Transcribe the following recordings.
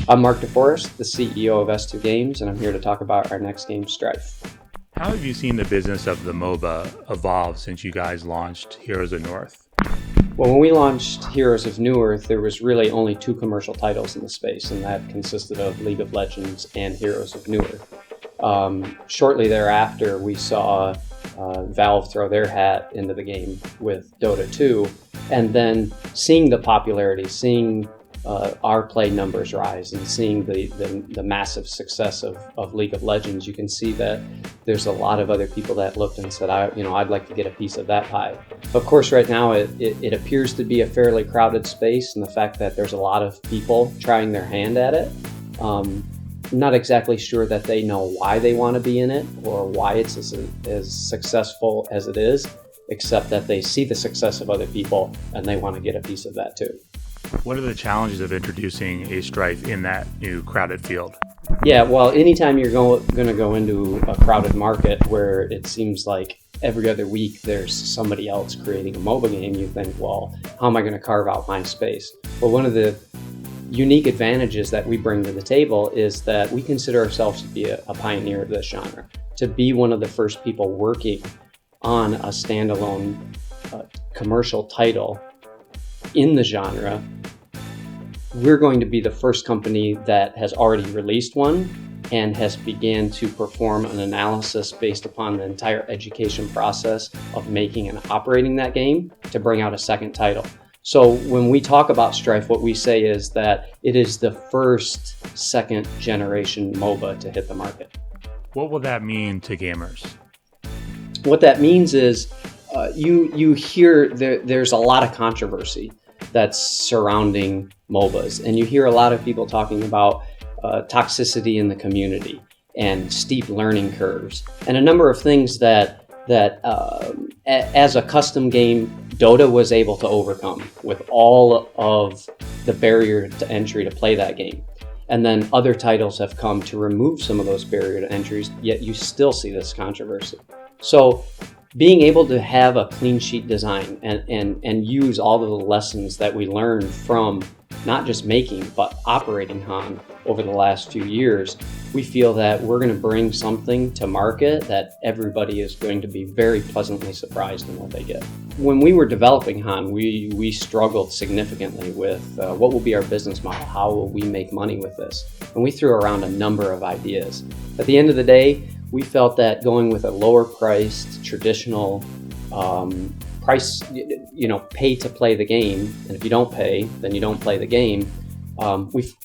I'm Marc DeForest, the CEO of S2 Games, and I'm here to talk about our next game, Strife. How have you seen the business of the MOBA evolve since you guys launched Heroes of North? Well, when we launched Heroes of New Earth, there was really only two commercial titles in the space, and that consisted of League of Legends and Heroes of New Earth. Shortly thereafter, we saw Valve throw their hat into the game with Dota 2, and then seeing the popularity, seeing our play numbers rise, and seeing the massive success of League of Legends, you can see that there's a lot of other people that looked and said, I'd like to get a piece of that pie. Of course, right now it appears to be a fairly crowded space, and the fact that there's a lot of people trying their hand at it. Not exactly sure that they know why they want to be in it or why it's as successful as it is, except that they see the success of other people and they want to get a piece of that too. What are the challenges of introducing a Strife in that new crowded field? Yeah, well, anytime you're going to go into a crowded market where it seems like every other week there's somebody else creating a MOBA game, you think, well, how am I going to carve out my space? Well, one of the unique advantages that we bring to the table is that we consider ourselves to be a pioneer of this genre, to be one of the first people working on a standalone commercial title in the genre. We're going to be the first company that has already released one and has began to perform an analysis based upon the entire education process of making and operating that game to bring out a second title. So when we talk about Strife, what we say is that it is the first second generation MOBA to hit the market. What will that mean to gamers? What that means is you hear there's a lot of controversy that's surrounding MOBAs, and you hear a lot of people talking about toxicity in the community and steep learning curves and a number of things that as a custom game, Dota was able to overcome with all of the barrier to entry to play that game. And then other titles have come to remove some of those barrier to entries, yet you still see this controversy. So being able to have a clean sheet design and use all of the lessons that we learned from not just making, but operating Han over the last few years, we feel that we're going to bring something to market that everybody is going to be very pleasantly surprised in what they get. When we were developing Han, we struggled significantly with what will be our business model? How will we make money with this? And we threw around a number of ideas. At the end of the day, we felt that going with a lower priced, traditional price, pay to play the game, and if you don't pay, then you don't play the game,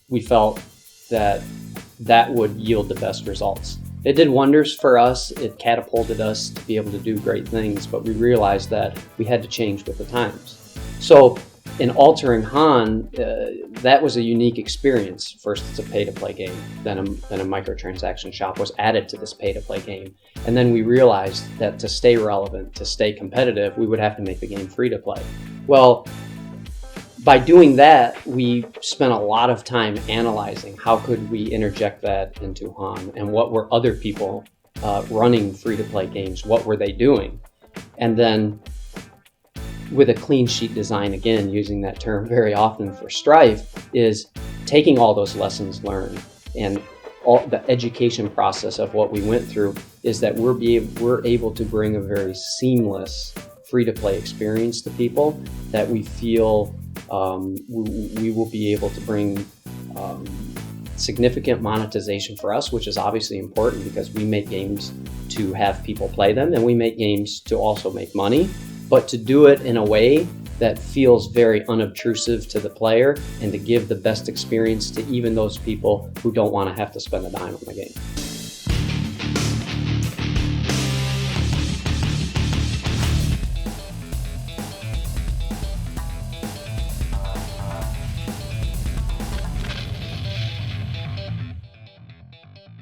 we felt that would yield the best results. It did wonders for us. It catapulted us to be able to do great things, but we realized that we had to change with the times. So in altering Han, that was a unique experience. First, it's a pay-to-play game. Then a microtransaction shop was added to this pay-to-play game. And then we realized that to stay relevant, to stay competitive, we would have to make the game free-to-play. Well, by doing that, we spent a lot of time analyzing how could we interject that into Han, and what were other people running free-to-play games, what were they doing? And then with a clean sheet design, again, using that term very often for Strife, is taking all those lessons learned and all the education process of what we went through is that we're able to bring a very seamless free-to-play experience to people that we feel we will be able to bring significant monetization for us, which is obviously important because we make games to have people play them, and we make games to also make money, but to do it in a way that feels very unobtrusive to the player and to give the best experience to even those people who don't want to have to spend a dime on the game.